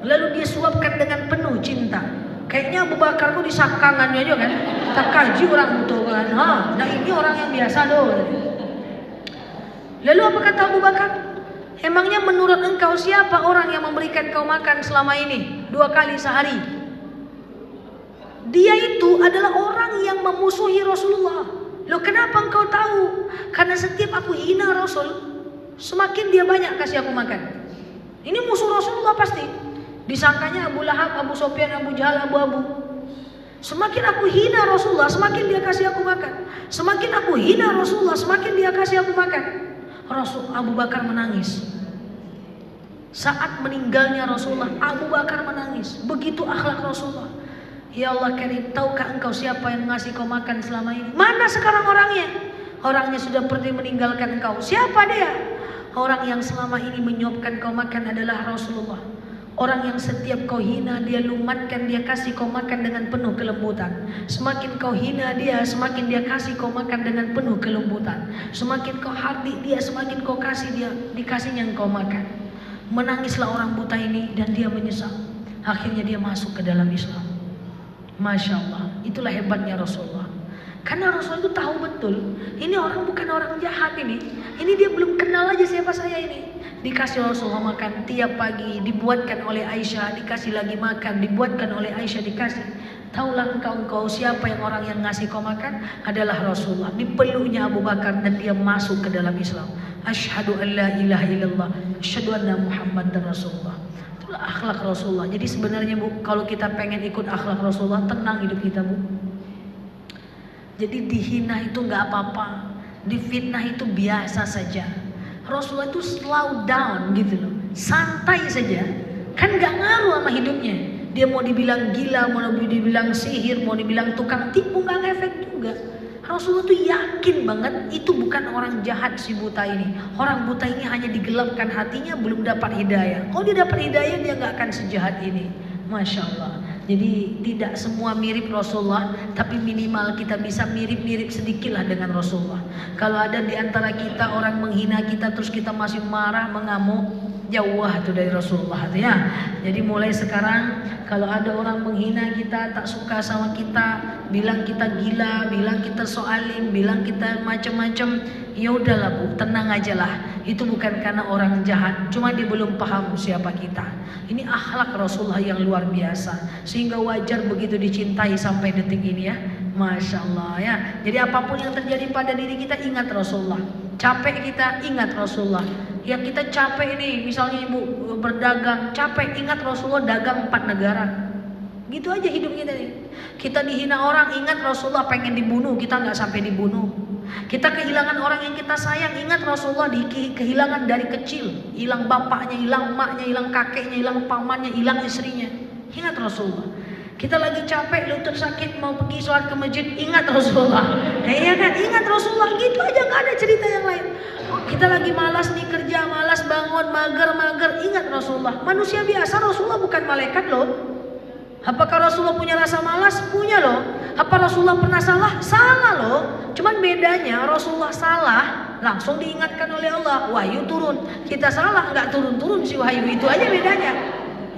Lalu dia suapkan dengan penuh cinta. Kayaknya Abu Bakar kok disangkangannya aja kan. Tak kaji orang buta kan. Nah ini orang yang biasa doh. Lalu apa kata Abu Bakar? Emangnya menurut engkau siapa orang yang memberikan kau makan selama ini 2 kali sehari? Dia itu adalah orang yang memusuhi Rasulullah. Loh kenapa engkau tahu? Karena setiap aku hina Rasul, semakin dia banyak kasih aku makan. Ini musuh Rasulullah pasti. Disangkanya Abu Lahab, Abu Sofyan, Abu Jahal, Abu. Semakin aku hina Rasulullah, semakin dia kasih aku makan. Semakin aku hina Rasulullah, semakin dia kasih aku makan. Rasul Abu Bakar menangis. Saat meninggalnya Rasulullah, Abu Bakar menangis. Begitu akhlak Rasulullah. Ya Allah Karim, tahukah engkau siapa yang ngasih kau makan selama ini? Mana sekarang orangnya? Orangnya sudah pergi meninggalkan engkau. Siapa dia? Orang yang selama ini menyuapkan kau makan adalah Rasulullah. Orang yang setiap kau hina dia lumatkan, dia kasih kau makan dengan penuh kelembutan. Semakin kau hina dia, semakin dia kasih kau makan dengan penuh kelembutan. Semakin kau hardik dia, semakin kau kasih dia, dikasihnya kau makan. Menangislah orang buta ini dan dia menyesal. Akhirnya dia masuk ke dalam Islam. Masya Allah, itulah hebatnya Rasulullah. Karena Rasul itu tahu betul, ini orang bukan orang jahat ini. Ini dia belum kenal aja siapa saya ini. Dikasih Rasulullah makan tiap pagi, dibuatkan oleh Aisyah, dikasih lagi makan, dibuatkan oleh Aisyah, dikasih. Taulah engkau siapa yang orang yang ngasih kau makan adalah Rasulullah. Dipeluknya Abu Bakar dan dia masuk ke dalam Islam. Asyhadu an la ilaha illallah, asyhadu anna Muhammadar Rasulullah. Itulah akhlak Rasulullah. Jadi sebenarnya Bu, kalau kita pengen ikut akhlak Rasulullah, tenang hidup kita Bu. Jadi dihina itu nggak apa-apa, difitnah itu biasa saja. Rasulullah itu slow down gitu loh, santai saja, kan nggak ngaruh sama hidupnya. Dia mau dibilang gila, mau dibilang sihir, mau dibilang tukang tipu, nggak ngefek juga. Rasulullah tuh yakin banget itu bukan orang jahat si buta ini. Orang buta ini hanya digelapkan hatinya, belum dapat hidayah. Kalau dia dapat hidayah dia nggak akan sejahat ini. Masya Allah. Jadi tidak semua mirip Rasulullah, tapi minimal kita bisa mirip-mirip sedikit lah dengan Rasulullah. Kalau ada di antara kita orang menghina kita terus kita masih marah, mengamuk, jauh tuh dari Rasulullah ya. Jadi mulai sekarang kalau ada orang menghina kita, tak suka sama kita, bilang kita gila, bilang kita soalim, bilang kita macam-macam, ya udahlah Bu, tenang aja lah. Itu bukan karena orang jahat, cuma dia belum paham siapa kita. Ini akhlak Rasulullah yang luar biasa, sehingga wajar begitu dicintai sampai detik ini ya. Masya Allah ya. Jadi apapun yang terjadi pada diri kita, ingat Rasulullah. Capek kita, ingat Rasulullah. Yang kita capek ini, misalnya ibu berdagang, capek, ingat Rasulullah dagang 4 negara. Gitu aja hidup kita nih. Kita dihina orang, ingat Rasulullah pengen dibunuh, kita nggak sampai dibunuh. Kita kehilangan orang yang kita sayang, ingat Rasulullah kehilangan dari kecil. Hilang bapaknya, hilang emaknya, hilang kakeknya, hilang pamannya, hilang istrinya. Ingat Rasulullah. Kita lagi capek, lutut sakit, mau pergi sholat ke masjid, ingat Rasulullah. Iya kan, ingat Rasulullah. Gitu aja, nggak ada cerita yang lain. Kita lagi malas nih kerja, malas bangun, mager, ingat Rasulullah. Manusia biasa, Rasulullah bukan malaikat loh. Apakah Rasulullah punya rasa malas? Punya loh. Apa Rasulullah pernah salah? Salah loh. Cuman bedanya Rasulullah salah langsung diingatkan oleh Allah, wahyu turun. Kita salah nggak turun-turun si wahyu, itu aja bedanya.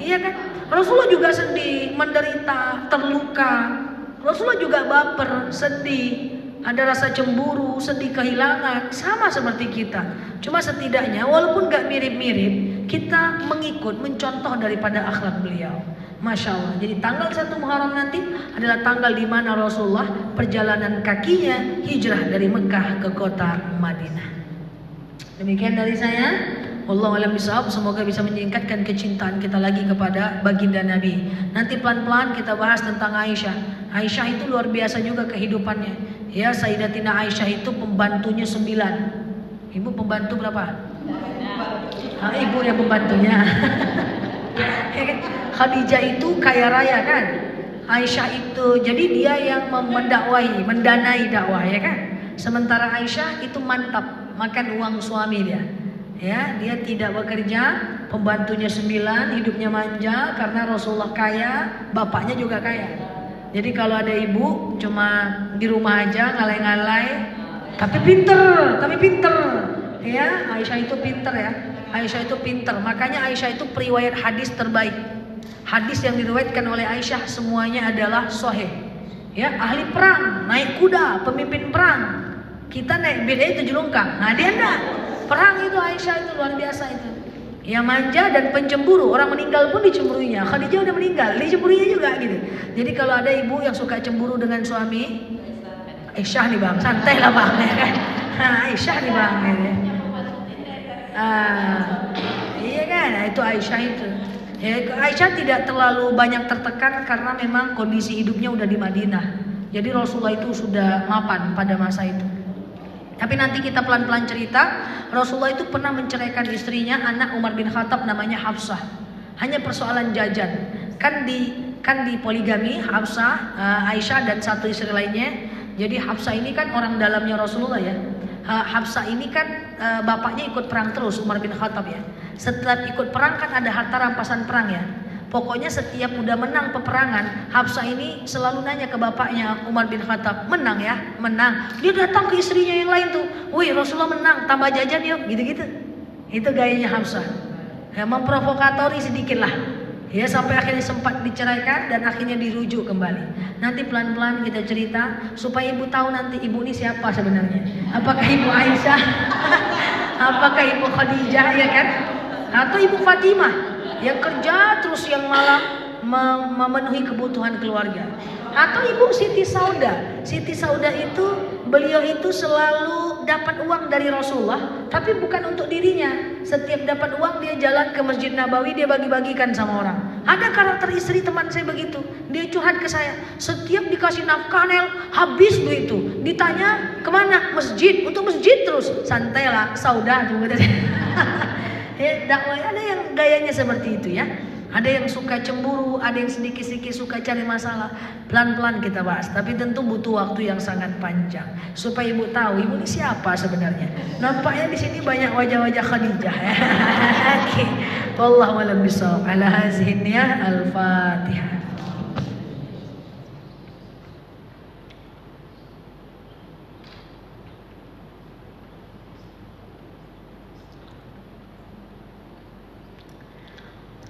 Iya kan? Rasulullah juga sedih, menderita, terluka. Rasulullah juga baper, sedih, ada rasa cemburu, sedih kehilangan, sama seperti kita. Cuma setidaknya walaupun gak mirip-mirip, kita mengikut, mencontoh daripada akhlak beliau. Masya Allah. Jadi tanggal 1 Muharram nanti adalah tanggal di mana Rasulullah perjalanan kakinya hijrah dari Mekah ke kota Madinah. Demikian dari saya. Wallahu a'lam bishawab. Semoga bisa meningkatkan kecintaan kita lagi kepada baginda Nabi. Nanti pelan-pelan kita bahas tentang Aisyah. Aisyah itu luar biasa juga kehidupannya. Ya, Sayyidatina Aisyah itu pembantunya 9. Ibu pembantu berapa? Ibu yang pembantunya. Khadijah itu kaya raya kan. Aisyah itu jadi dia yang mendakwahi, mendanai dakwah ya kan. Sementara Aisyah itu mantap makan uang suami dia. Ya, dia tidak bekerja, pembantunya 9, hidupnya manja karena Rasulullah kaya, bapaknya juga kaya. Jadi kalau ada ibu cuma di rumah aja ngalai-ngalai, tapi pinter. Ya, Aisyah itu pinter ya. Aisyah itu pinter, makanya Aisyah itu periwayat hadis terbaik. Hadis yang diriwayatkan oleh Aisyah semuanya adalah sahih. Ya, ahli perang, naik kuda, pemimpin perang. Kita naik bedanya 7 lungkang. Nah, dia enggak. Perang itu Aisyah itu luar biasa itu. Ya, manja dan pencemburu. Orang meninggal pun dicemburuinya. Khadijah udah meninggal, dicemburinya juga gitu. Jadi kalau ada ibu yang suka cemburu dengan suami, Aisyah nih bang, santai lah bang ya kan. Aisyah nih bang gitu. Iya kan, nah, itu Aisyah itu. Ya, Aisyah tidak terlalu banyak tertekan karena memang kondisi hidupnya udah di Madinah. Jadi Rasulullah itu sudah mapan pada masa itu. Tapi nanti kita pelan-pelan cerita. Rasulullah itu pernah menceraikan istrinya, anak Umar bin Khattab namanya Hafsah. Hanya persoalan jajan. Kan di poligami Hafsah, Aisyah dan satu istri lainnya. Jadi Hafsah ini kan orang dalamnya Rasulullah ya. Hafsah ini kan bapaknya ikut perang terus, Umar bin Khattab ya. Setelah ikut perang kan ada harta rampasan perang ya. Pokoknya setiap udah menang peperangan, Hafsah ini selalu nanya ke bapaknya Umar bin Khattab, menang ya, menang. Dia datang ke istrinya yang lain tuh, wih Rasulullah menang, tambah jajan yuk, gitu-gitu. Itu gayanya Hafsah. Ya, memprovokatori sedikit lah. Ya, sampai akhirnya sempat diceraikan dan akhirnya dirujuk kembali. Nanti pelan-pelan kita cerita supaya ibu tahu nanti ibu ini siapa sebenarnya. Apakah ibu Aisyah? Apakah ibu Khadijah ya kan? Atau ibu Fatimah yang kerja terus yang malam memenuhi kebutuhan keluarga. Atau ibu Siti Sauda. Siti Sauda itu beliau itu selalu dapat uang dari Rasulullah, tapi bukan untuk dirinya. Setiap dapat uang dia jalan ke Masjid Nabawi, dia bagi-bagikan sama orang. Ada karakter istri teman saya begitu. Dia curhat ke saya, setiap dikasih nafkah Nel, habis duit itu. Ditanya kemana? Masjid, untuk masjid terus. Santailah Sauda tuh. Ya, dakwahnya ada yang gayanya seperti itu ya. Ada yang suka cemburu, ada yang sedikit-sedikit suka cari masalah. Pelan-pelan kita bahas, tapi tentu butuh waktu yang sangat panjang supaya ibu tahu ibu ini siapa sebenarnya. Nampaknya di sini banyak wajah-wajah Khadijah. Oke. Wallahu a'lam bishawab. Ala hazihi niyah al-Fatihah.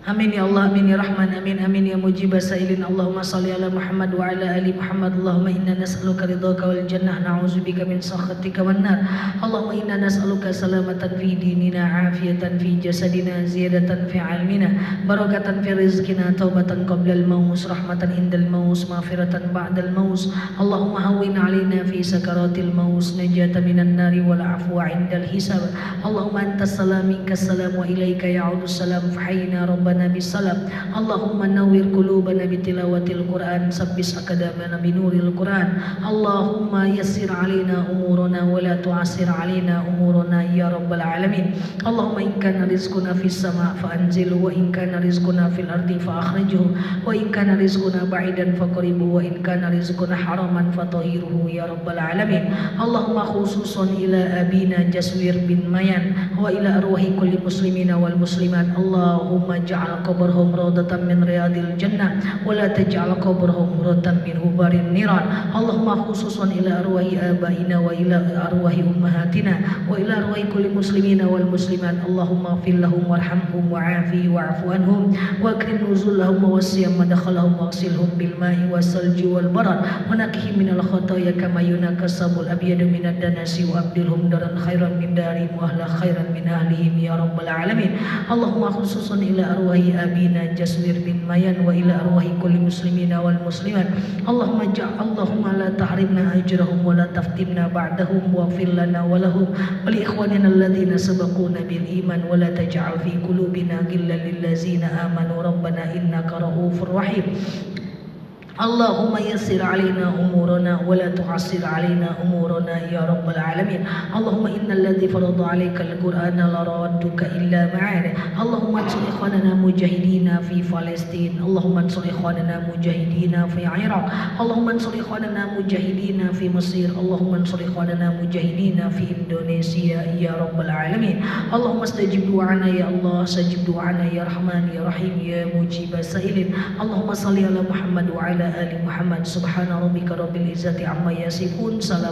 Amin ya Allah, amin ya Rahman, amin amin ya mujibah sa'ilin. Allahumma salli ala Muhammad wa ala ali Muhammad. Allahumma inna nas'aluka ridhaka wal jannah, na'udzubika min sakhatika wan nar. Allahumma inna nas'aluka salamatan fi dinina, afiyatan fi jasadina, ziyadatan fi ilmina, barakatan fi rizqina, taubatan qabla al-maut, rahmatan indal maut, maghfiratan ba'dal maut. Allahumma hawwin alaina fi sakaratil maut, najatan minan nari wal afwa indal hisab. Allahumma antas salam minkas salam wa ilaika ya'udus salam, fahayyina rabbana bisalam. Allahumma nawwir qulubana bitilawatil Quran, sabbis aqdamana binuril Quran. Allahumma yassir alaina umurana wa la tu'assir alaina umurana ya rabbal alamin. Allahumma in kana rizquna fis sama' fa anzilhu, wa in kana rizquna fil ardi fa akhrijhu, wa in kana rizquna ba'idan faqribhu, wa in kana rizquna haraman fatahhirhu ya rabbal alamin. Allahumma khususan ila abina Jaswir bin Mayan wa ila arwahi kulli muslimina wal muslimat. Allahumma ja'al qabrahum rawdatan min riyadil jannah wa la taj'al qabrahum rawdatan min hubarin niran. Allahumma khususan ila arwahi abaina wa ila arwahi ummahatina wa ila arwahi kulli muslimina wal muslimat. Allahumma ighfir lahum warhamhum wa'afi wa'fu anhum wa akrim nuzulahum wa wasi' madkhalahum waghsilhum bil ma'i was-salji wal barad wa naqqihim minal khataaya kama yunaqas sabul abyadu minad danasi wa abdilhum daran khairan min darihim wa ahla khairan min ahlihim ya rabbal alamin. Allahumma khususan ila arwahi abina Jaswir bin Mayan wa ila arwahi kulli muslimina wal muslimat. Allahumma la tahrimna ajrahum wa la taftimna ba'dahum waghfir lana wa lahum wa li ikhwanina alladhina sabaquna bil iman wa la taj'al fi qulubina ghillan lil ladzina amanu rabbana innaka ra'ufur rahim. Allahumma yassir alaina umurana wa la tu'assir alaina umurana ya rabbal alamin. Allahumma innal ladzi farada alaika al-Qur'ana la radduka illa ma'ad. Allahumma ansur ikhwanana mujahidina fi Palestin. Allahumma ansur ikhwanana mujahidina fi Iraq. Allahumma ansur ikhwanana mujahidina fi Mesir. Allahumma ansur ikhwanana mujahidina fi Indonesia ya rabbal alamin. Allahumma istajib du'ana ya Allah, sajib du'ana ya Rahman ya Rahim ya mujibas sa'ilin. Allahumma salli ala Muhammad wa ala ali Muhammad. Subhana rabbika rabbil izzati amma yasifun. Salam